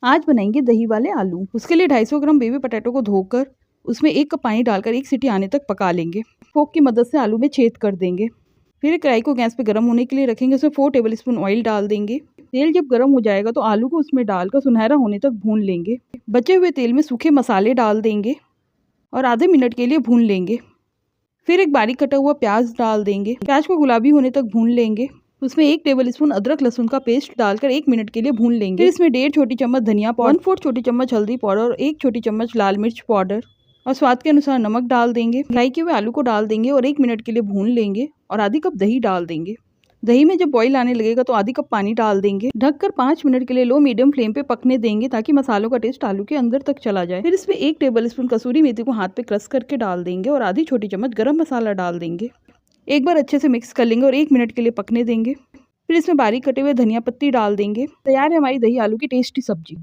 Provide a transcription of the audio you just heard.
आज बनाएंगे दही वाले आलू। उसके लिए 250 ग्राम बेबी पोटैटो को धोकर उसमें 1 कप पानी डालकर 1 सीटी आने तक पका लेंगे। फोक की मदद से आलू में छेद कर देंगे। फिर कढ़ाई को गैस पे गर्म होने के लिए रखेंगे। उसमें 4 टेबलस्पून ऑयल डाल देंगे। तेल जब गर्म हो जाएगा तो आलू को उसमें डालकर सुनहरा होने तक भून लेंगे। बचे हुए तेल में सूखे मसाले डाल देंगे और आधे मिनट के लिए भून लेंगे। फिर एक बारीक कटा हुआ प्याज डाल देंगे। प्याज को गुलाबी होने तक भून लेंगे। उसमें 1 टेबलस्पून अदरक लहसुन का पेस्ट डालकर 1 मिनट के लिए भून लेंगे। फिर इसमें 1.5 छोटी चम्मच धनिया पाउडर, 1/4 छोटी चम्मच हल्दी पाउडर और 1 छोटी चम्मच लाल मिर्च पाउडर और स्वाद के अनुसार नमक डाल देंगे। फ्राई किए हुए आलू को डाल देंगे और 1 मिनट के लिए भून लेंगे और आधी कप दही डाल देंगे। दही में जब बॉईल आने लगेगा तो आधी कप पानी डाल देंगे। ढककर 5 मिनट के लिए लो मीडियम फ्लेम पे पकने देंगे ताकि मसालों का टेस्ट आलू के अंदर तक चला जाए। फिर इसमें 1 टेबलस्पून कसूरी मेथी को हाथ पे क्रश करके डाल देंगे और आधी छोटी चम्मच गरम मसाला डाल देंगे। एक बार अच्छे से मिक्स कर लेंगे और 1 मिनट के लिए पकने देंगे। फिर इसमें बारीक कटे हुए धनिया पत्ती डाल देंगे। तैयार है हमारी दही आलू की टेस्टी सब्जी।